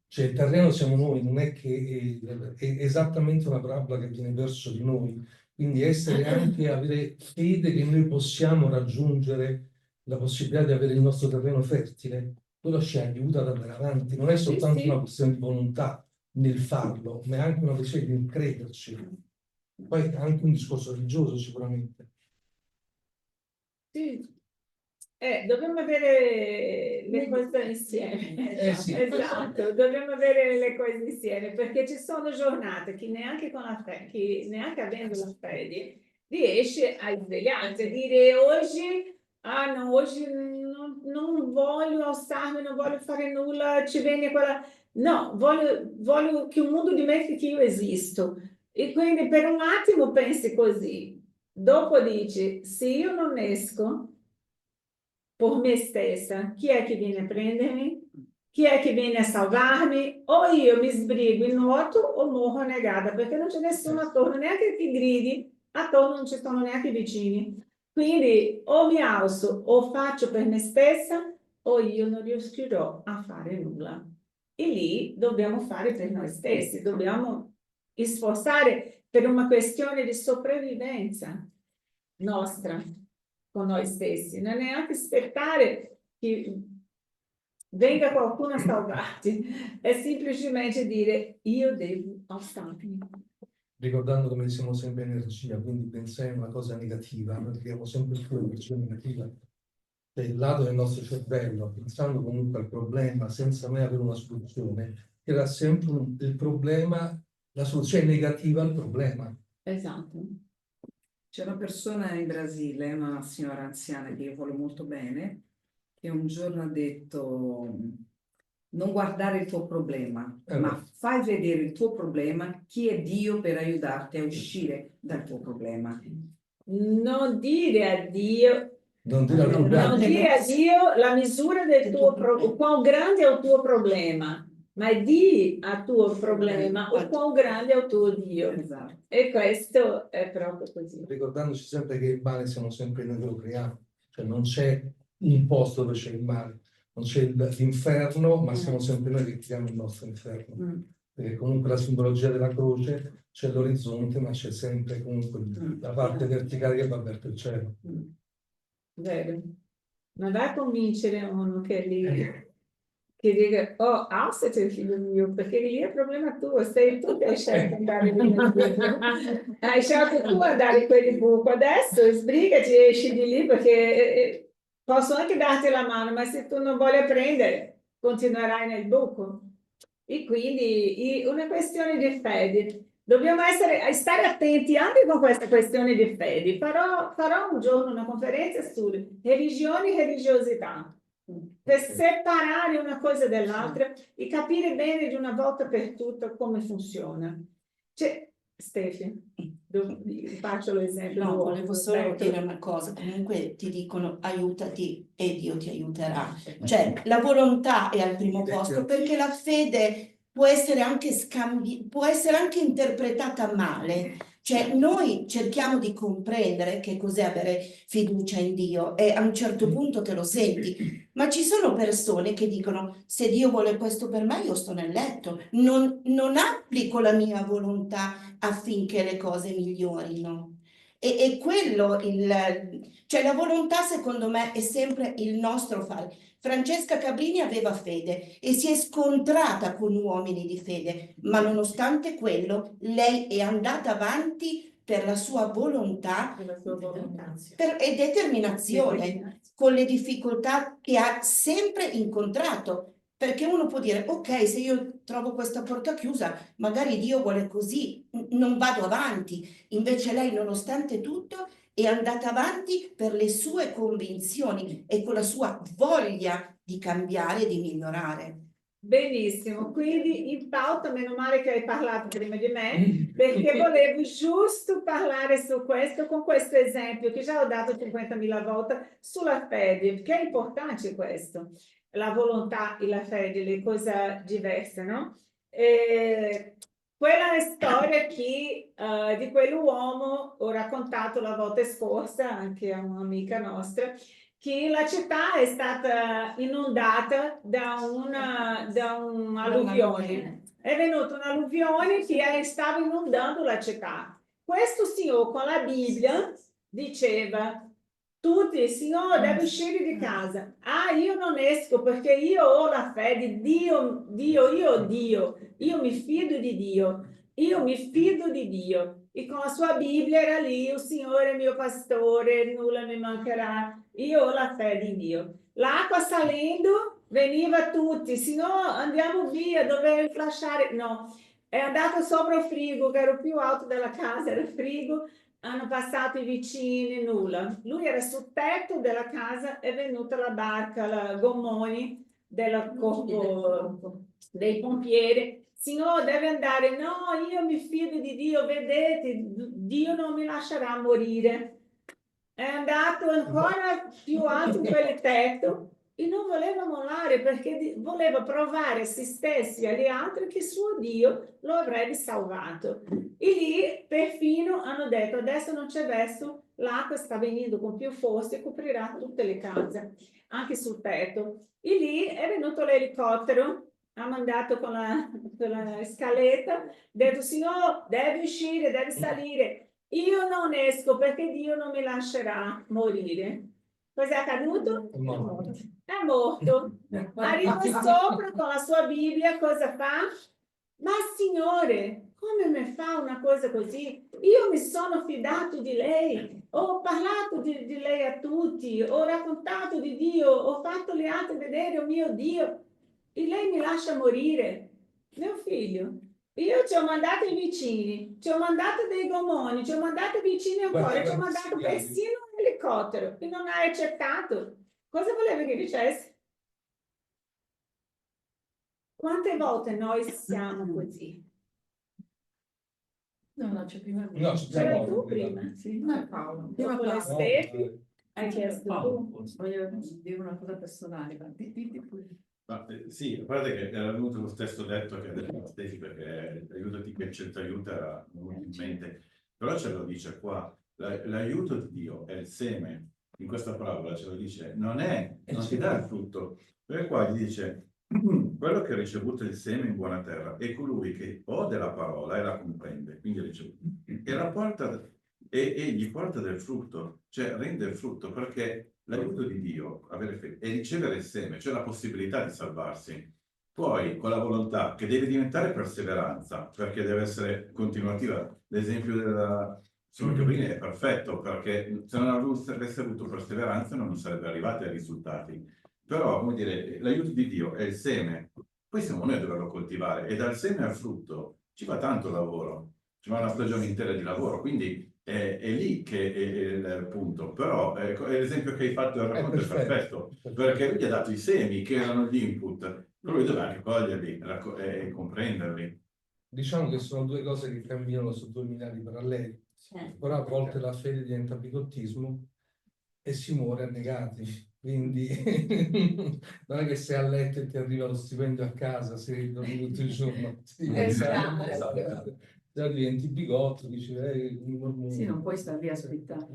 Cioè il terreno siamo noi, non è che è esattamente una parabola che viene verso di noi. Quindi essere anche, avere fede che noi possiamo raggiungere la possibilità di avere il nostro terreno fertile, quello ci aiuta ad andare avanti. Non è soltanto sì. una questione di volontà nel farlo, ma è anche una questione di crederci. Poi è anche un discorso religioso sicuramente. Sì. Dobbiamo avere le cose insieme. Sì. Esatto, dobbiamo avere le cose insieme perché ci sono giornate che neanche con la fede, che neanche avendo la fede, riesci a svegliarti e dire oggi, ah no, oggi non voglio alzarmi, non voglio fare nulla, ci viene quella. No, voglio che un mondo dimentichi che io esisto. E quindi per un attimo pensi così, dopo dici, se io non esco por me stessa, chi è che viene a prendermi? Chi è che viene a salvarmi? O io mi sbrigo in nuoto o morro annegata, perché non c'è nessuno attorno, neanche che gridi, attorno non ci sono neanche i vicini. Quindi o mi alzo o faccio per me stessa o io non riuscirò a fare nulla. E lì dobbiamo fare per noi stessi, dobbiamo sforzare per una questione di sopravvivenza nostra con noi stessi, non è neanche aspettare che venga qualcuno a salvarti, è semplicemente dire io devo alzarmi. Ricordando come siamo sempre energia, quindi pensare a una cosa negativa, noi creiamo sempre più energia negativa. Cioè, il lato del nostro cervello, pensando comunque al problema senza mai avere una soluzione, era sempre il problema, la soluzione negativa al problema. Esatto. C'è una persona in Brasile, una signora anziana che io voglio molto bene, che un giorno ha detto: non guardare il tuo problema, ma fai vedere il tuo problema, chi è Dio per aiutarti a uscire dal tuo problema. Non dire a Dio, Non dire al problema. non dire a Dio la misura del tuo problema, quão grande è il tuo problema, ma di al tuo problema o quão grande è il tuo Dio. Esatto. E questo è proprio così. Ricordandoci sempre che il male siamo sempre noi che lo creiamo, cioè non c'è un posto dove c'è il male, non c'è l'inferno, ma siamo sempre noi che creiamo il nostro inferno. Perché comunque la simbologia della croce c'è l'orizzonte, ma c'è sempre comunque la parte verticale che va verso il cielo. Vero? Ma vai a convincere uno che lì, che dica, oh, alzati figlio mio, perché lì è il problema tuo, sei tu che hai scelto di andare lì nel buco. Hai scelto tu di andare in quel buco, adesso sbrigati e esci di lì perché posso anche darti la mano, ma se tu non vuoi prendere, continuerai nel buco. E quindi è una questione di fede. Dobbiamo stare attenti anche con questa questione di fede. Farò un giorno una conferenza su religione e religiosità, per separare una cosa dall'altra e capire bene di una volta per tutte come funziona. Stefi, faccio l'esempio. No, volevo solo dire una cosa, comunque ti dicono aiutati e Dio ti aiuterà. Cioè la volontà è al primo posto perché la fede può essere anche può essere anche interpretata male. Cioè noi cerchiamo di comprendere che cos'è avere fiducia in Dio e a un certo punto te lo senti, ma ci sono persone che dicono se Dio vuole questo per me io sto nel letto, non applico la mia volontà affinché le cose migliorino. E quello, cioè la volontà secondo me è sempre il nostro fare. Francesca Cabrini aveva fede e si è scontrata con uomini di fede, ma nonostante quello lei è andata avanti per la sua volontà e determinazione con le difficoltà che ha sempre incontrato. Perché uno può dire, ok, se io trovo questa porta chiusa, magari Dio vuole così, non vado avanti. Invece lei, nonostante tutto, è andata avanti per le sue convinzioni e con la sua voglia di cambiare e di migliorare. Benissimo, quindi in pauta, meno male che hai parlato prima di me, perché volevo giusto parlare su questo, con questo esempio che già ho dato 50.000 volte sulla fede, perché è importante questo, la volontà e la fede, le cose diverse, no? Quella è la storia di quell'uomo, ho raccontato la volta scorsa anche a un'amica nostra, che la città è stata inondata da un'alluvione. È venuta un'alluvione che stava inondando la città. Questo signore con la Bibbia diceva, tutti, il Signore deve uscire di casa. Ah, io non esco perché io ho la fede, Dio, io mi fido di Dio, io mi fido di Dio. E con la sua Bibbia era lì, il Signore è mio pastore, nulla mi mancherà, io ho la fede in Dio. L'acqua salendo veniva tutti, Signore andiamo via, dovevo lasciare, no, è andato sopra il frigo che era più alto della casa, era il frigo, hanno passato i vicini, nulla. Lui era sul tetto della casa, è venuta la barca, la gommoni dei pompieri. Signore deve andare, no, io mi fido di Dio, vedete, Dio non mi lascerà morire. È andato ancora più alto in quel tetto e non voleva mollare perché voleva provare a se stessi e agli altri che suo Dio lo avrebbe salvato. E lì perfino hanno detto adesso non c'è verso, l'acqua sta venendo con più forza e coprirà tutte le case, anche sul tetto. E lì è venuto l'elicottero, ha mandato con la scaletta, ha detto Signore devi uscire, devi salire. Io non esco perché Dio non mi lascerà morire. Cosa è accaduto? È morto. È morto. Arriva sopra con la sua Bibbia, cosa fa? Ma Signore, come mi fa una cosa così? Io mi sono fidato di lei, ho parlato di lei a tutti, ho raccontato di Dio, ho fatto le altre vedere, oh mio Dio, e lei mi lascia morire. Mio figlio, io ci ho mandato i vicini, ci ho mandato dei gommoni, ci ho mandato vicini ancora, ci ho mandato persino un elicottero e non hai accettato. Cosa voleva che dicesse? Quante volte noi siamo così? No, c'è prima. No, C'era tu prima? Sì. No, Paolo. Prima con le Stefi? Hai chiesto tu? Voglio dire una cosa personale, ma dite pure. Ma, sì, a parte che era venuto lo stesso detto che ha detto Steffi, perché aiutati che c'è ti aiuta in mente, però ce lo dice qua, l'aiuto di Dio è il seme, in questa parabola ce lo dice, non ti dà il frutto, perché qua gli dice, quello che ha ricevuto il seme in buona terra è colui che ode la parola e la comprende, quindi e la porta e gli porta del frutto, cioè rende il frutto, perché l'aiuto di Dio, avere fede, è ricevere il seme, cioè la possibilità di salvarsi. Poi, con la volontà, che deve diventare perseveranza, perché deve essere continuativa. L'esempio della sorella Cabrini è perfetto, perché se non avesse avuto perseveranza non sarebbe arrivati ai risultati. Però, come dire, l'aiuto di Dio è il seme, poi siamo noi a doverlo coltivare, e dal seme al frutto ci va tanto lavoro, ci va una stagione intera di lavoro, quindi è lì che è il punto. Però l'esempio che hai fatto del racconto è perfetto, perché lui gli ha dato i semi che erano gli input, però lui deve anche coglierli e comprenderli. Diciamo che sono due cose che camminano su due binari paralleli, però a volte la fede diventa bigottismo e si muore annegati. Quindi non è che sei a letto e ti arriva lo stipendio a casa, sei dormito tutto il giorno. Già diventi bigotto, dici, Sì, non puoi stare lì a aspettare,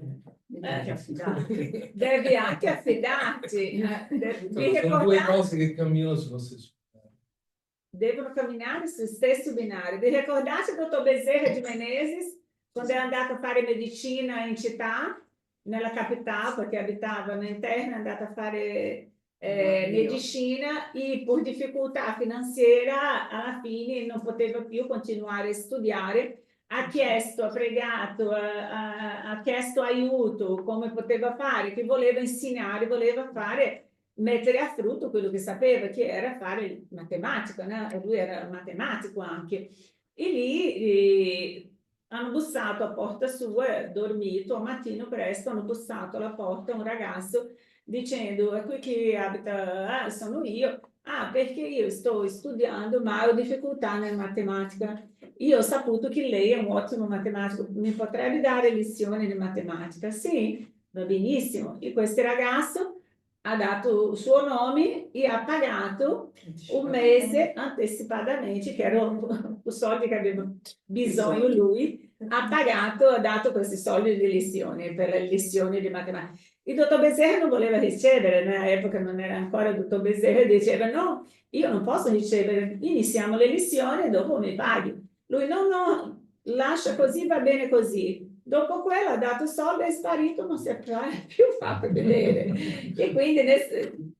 devi anche affidarti. Devi anche affidarti. sono due cose che camminano sullo stesso. Devono camminare sui stessi binari. Vi ricordate il dottor Bezerra di Menezes, quando è andato a fare medicina in città, nella capitale, perché abitava all'interno, è andato a fare medicina e per difficoltà finanziaria alla fine non poteva più continuare a studiare. Ha chiesto, ha pregato, ha chiesto aiuto, come poteva fare, che voleva insegnare, voleva fare, mettere a frutto quello che sapeva, che era fare matematica, no? E lui era matematico anche. E lì hanno bussato a porta sua, dormito, al mattino presto hanno bussato alla porta un ragazzo dicendo, qui chi abita, sono io, perché io sto studiando ma ho difficoltà nella matematica. Io ho saputo che lei è un ottimo matematico, mi potrebbe dare lezioni di matematica? Sì, va benissimo. E questo ragazzo ha dato il suo nome e ha pagato un mese anticipatamente, che erano i soldi che aveva bisogno lui, ha pagato, ha dato questi soldi di lezioni per le lezioni di matematica. Il dottor Bezerra non voleva ricevere, nell'epoca non era ancora il dottor Bezerra, diceva no, io non posso ricevere, iniziamo le lezioni e dopo mi paghi. Lui no, lascia così, va bene così. Dopo quello ha dato soldi, è sparito, non si è più fatto vedere. E quindi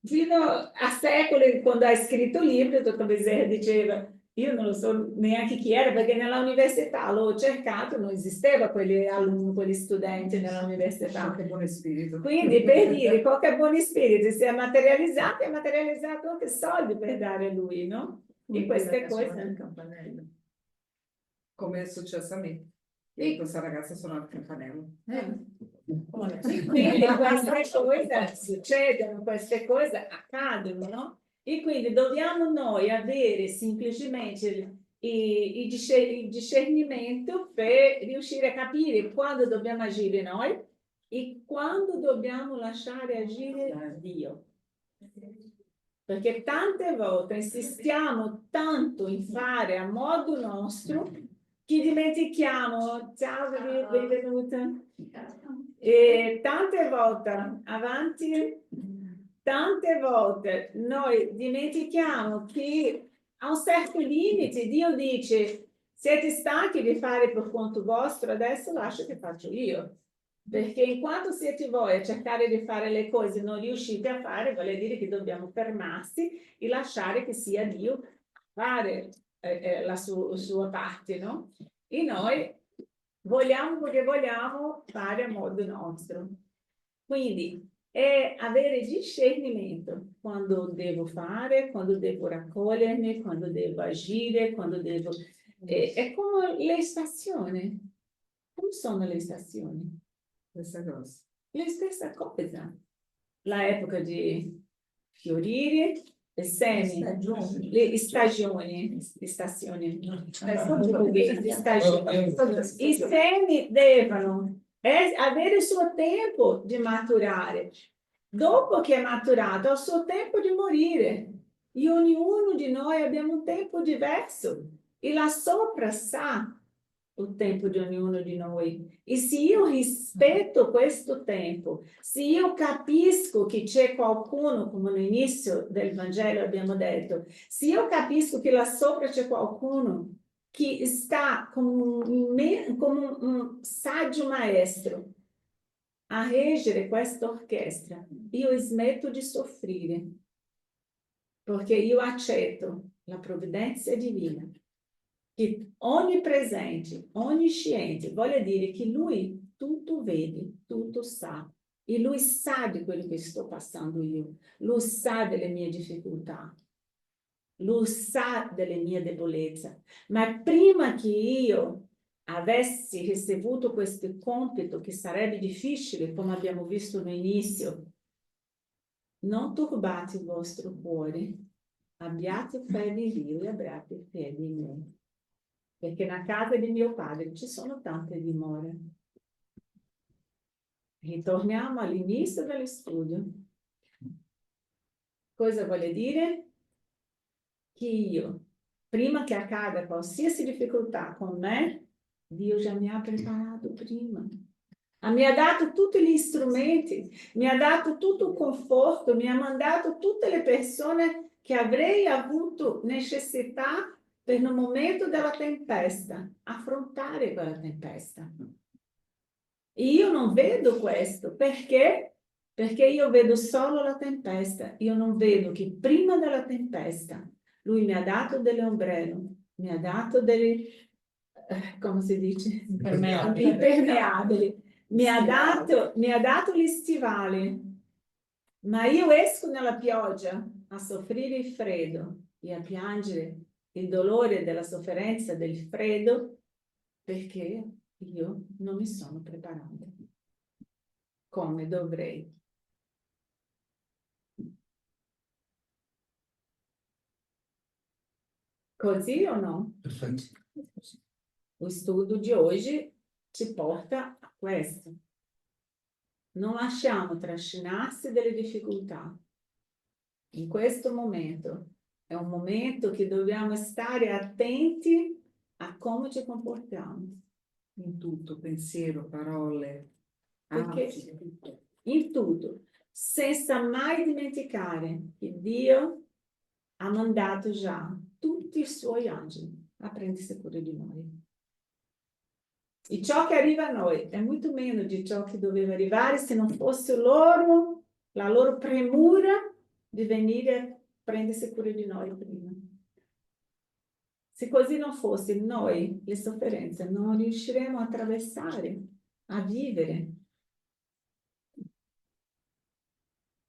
fino a secoli, quando hai scritto il libro, il dottor Bezerra diceva, io non lo so neanche chi era, perché nell'università l'ho cercato, non esisteva quegli alunni, quegli studenti nell'università. Che buon spirito. Quindi per dire, qualche buon spirito si è materializzato, e ha materializzato anche soldi per dare a lui, no? E queste cose. Come è successo a me. E questa ragazza suona il campanello. Quindi queste cose succedono, queste cose accadono, no? E quindi dobbiamo noi avere semplicemente il discernimento per riuscire a capire quando dobbiamo agire noi e quando dobbiamo lasciare agire Dio. Perché tante volte insistiamo tanto in fare a modo nostro che dimentichiamo, ciao, benvenuta, e tante volte avanti, tante volte noi dimentichiamo che a un certo limite Dio dice siete stanchi di fare per conto vostro, adesso lascia che faccio io. Perché enquanto siete voi a cercare di fare le cose e non riuscite a fare, vuol dire che dobbiamo fermarsi e lasciare che sia Dio a fare la sua parte, no? E noi vogliamo perché vogliamo fare a modo nostro. Quindi è avere discernimento quando devo fare, quando devo raccogliermi, quando devo agire, quando devo... È come le stazioni. Come sono le stazioni? Questa cosa. La stessa cosa. La epoca di fiorire, le semi, le stagioni, le stazioni. I semi devono avere il suo tempo di maturare. Dopo che è maturato, ha il suo tempo di morire. E ognuno di noi abbiamo un tempo diverso. E là sopra sa il tempo di ognuno di noi. E se io rispetto questo tempo, se io capisco che c'è qualcuno, come all'inizio del Vangelo abbiamo detto, se io capisco che là sopra c'è qualcuno che sta come un saggio maestro a reggere questa orchestra, io smetto di soffrire, perché io accetto la provvidenza divina, che onnipresente, onnisciente, vuol dire che lui tutto vede, tutto sa, e lui sa di quello che sto passando io, lui sa delle mie difficoltà, lui sa delle mie debolezze, ma prima che io avessi ricevuto questo compito, che sarebbe difficile, come abbiamo visto no inizio, non turbate il vostro cuore, abbiate fede in Dio e abbiate fede in me. Perché nella casa di mio padre ci sono tante dimore. Ritorniamo all'inizio dello studio. Cosa vuol dire? Che io, prima che accada qualsiasi difficoltà con me, Dio già mi ha preparato prima. Mi ha dato tutti gli strumenti, mi ha dato tutto il conforto, mi ha mandato tutte le persone che avrei avuto necessità per il momento della tempesta, affrontare quella tempesta. E io non vedo questo, perché? Perché io vedo solo la tempesta, io non vedo che prima della tempesta lui mi ha dato delle ombrello, mi ha dato delle, come si dice? Impermeabili. Mi ha dato gli stivali, ma io esco nella pioggia a soffrire il freddo e a piangere il dolore della sofferenza del freddo perché io non mi sono preparata come dovrei. Così o no? Perfetto. Lo studio di oggi ci porta a questo. Non lasciamo trascinarsi dalle difficoltà. In questo momento è un momento che dobbiamo stare attenti a come ci comportiamo. In tutto, pensiero, parole, Perché atti, tutto. in tutto, senza mai dimenticare che Dio ha mandato già tutti i suoi angeli a prendersi cura di noi. E ciò che arriva a noi è molto meno di ciò che doveva arrivare se non fosse loro, la loro premura di venire a prendersi cura di noi prima. Se così non fosse, noi le sofferenze non riusciremo a attraversare, a vivere.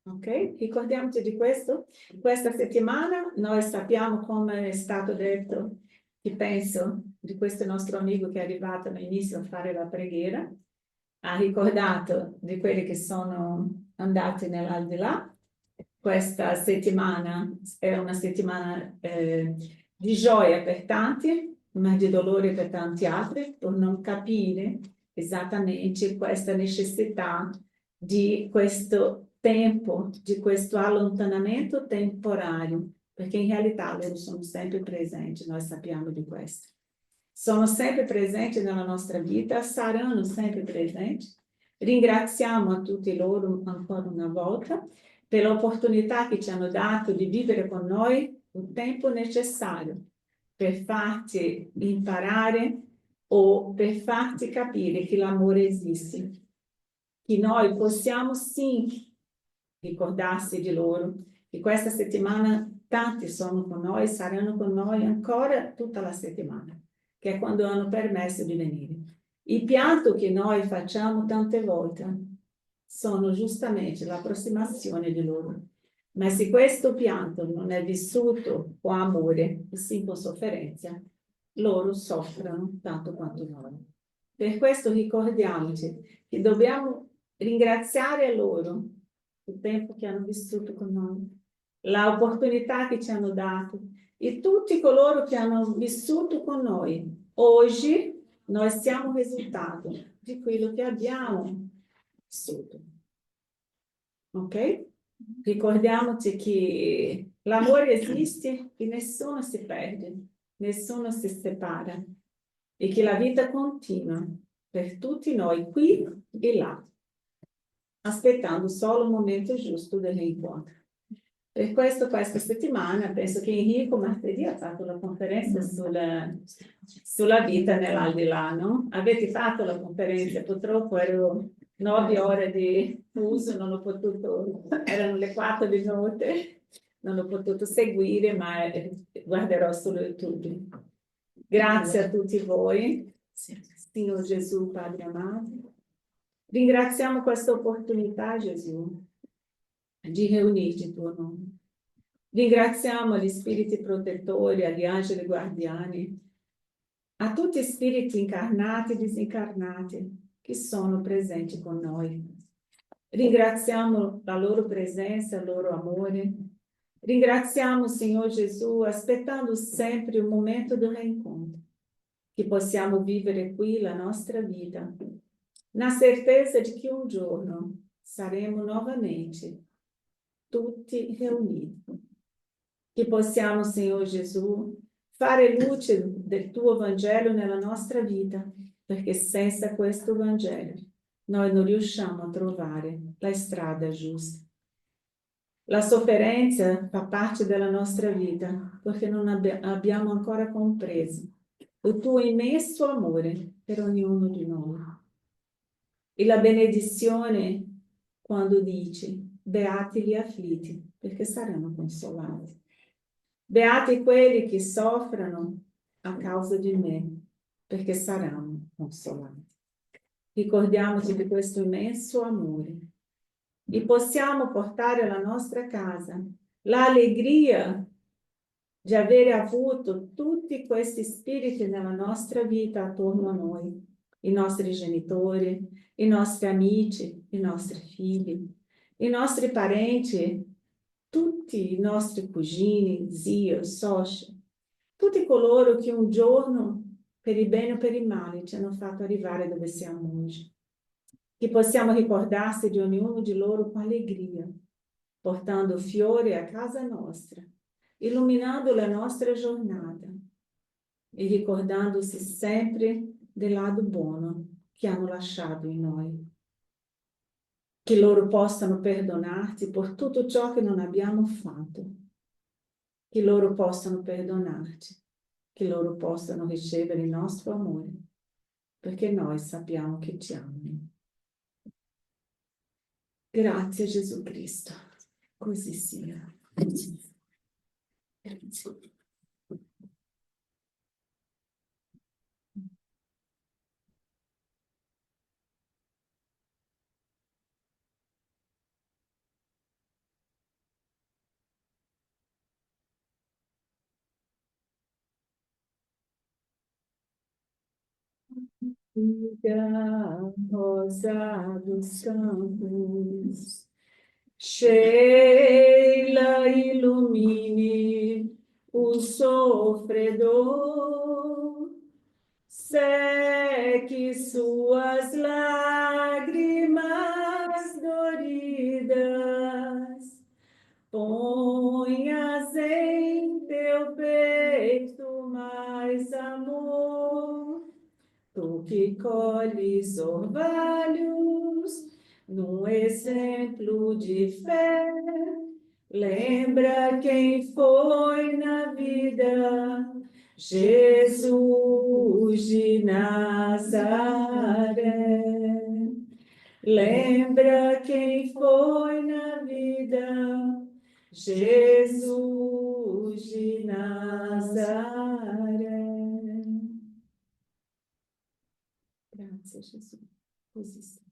Ok? Ricordiamoci di questo. Questa settimana noi sappiamo, come è stato detto, che penso di questo nostro amico che è arrivato all'inizio a fare la preghiera, ha ricordato di quelli che sono andati nell'aldilà. Questa settimana è una settimana di gioia per tanti, ma di dolore per tanti altri, per non capire esattamente questa necessità di questo tempo, di questo allontanamento temporaneo, perché in realtà loro sono sempre presenti, noi sappiamo di questo. Sono sempre presenti nella nostra vita, saranno sempre presenti. Ringraziamo a tutti loro ancora una volta per l'opportunità che ci hanno dato di vivere con noi un tempo necessario per farti imparare o per farti capire che l'amore esiste. che noi possiamo sì ricordarsi di loro, che questa settimana tanti sono con noi, saranno con noi ancora tutta la settimana, che è quando hanno permesso di venire. Il pianto che noi facciamo tante volte sono giustamente l'approssimazione di loro. Ma se questo pianto non è vissuto con amore e sì con sofferenza, loro soffrono tanto quanto noi. Per questo ricordiamoci che dobbiamo ringraziare loro il tempo che hanno vissuto con noi, l'opportunità che ci hanno dato e tutti coloro che hanno vissuto con noi. Oggi noi siamo il risultato di quello che abbiamo vissuto. Ok? Ricordiamoci che l'amore esiste e nessuno si perde, nessuno si separa e che la vita continua per tutti noi qui e là, aspettando solo il momento giusto del rincontro. Per questo questa settimana penso che Enrico martedì ha fatto la conferenza sulla vita nell'aldilà, no? Avete fatto la conferenza, purtroppo ero 9 ore di uso, non ho potuto, erano le 4 di notte, non ho potuto seguire, ma guarderò solo YouTube. Grazie a tutti voi, Signor Gesù, Padre amato. Ringraziamo questa opportunità, Gesù, di riunirci in tuo nome. Ringraziamo gli spiriti protettori, agli angeli guardiani, a tutti gli spiriti incarnati e disincarnati che sono presenti con noi. Ringraziamo la loro presenza, il loro amore. Ringraziamo, Signor Gesù, aspettando sempre un momento di rincontro, che possiamo vivere qui la nostra vita, na certeza di che un giorno saremo novamente tutti riuniti. Che possiamo, Signor Gesù, fare luce del tuo Vangelo nella nostra vita, perché senza questo Vangelo noi non riusciamo a trovare la strada giusta. La sofferenza fa parte della nostra vita, perché non abbiamo ancora compreso il tuo immenso amore per ognuno di noi. E la benedizione quando dici, beati gli afflitti, perché saranno consolati. Beati quelli che soffrono a causa di me, perché saranno consolati. Ricordiamoci di questo immenso amore e possiamo portare alla nostra casa l'allegria di avere avuto tutti questi spiriti nella nostra vita attorno a noi, i nostri genitori, i nostri amici, i nostri figli, i nostri parenti, tutti i nostri cugini, zii, soci, tutti coloro che un giorno, per il bene o per il male, ci hanno fatto arrivare dove siamo oggi. Che possiamo ricordarsi di ognuno di loro con allegria, portando fiori a casa nostra, illuminando la nostra giornata e ricordandosi sempre del lato buono che hanno lasciato in noi. Che loro possano perdonarti per tutto ciò che non abbiamo fatto, che loro possano perdonarci, che loro possano ricevere il nostro amore, perché noi sappiamo che ci amano. Grazie Gesù Cristo, così sia. Grazie. Figa rosa dos campos, Sheila ilumine o sofredor, seque suas lágrimas doridas, ponhas em teu peito mais amor. Tu que colhes orvalhos num exemplo de fé, lembra quem foi na vida Jesus de Nazaré. Lembra quem foi na vida, Jesus de Nazaré. Grazie, Gesù. Così sia.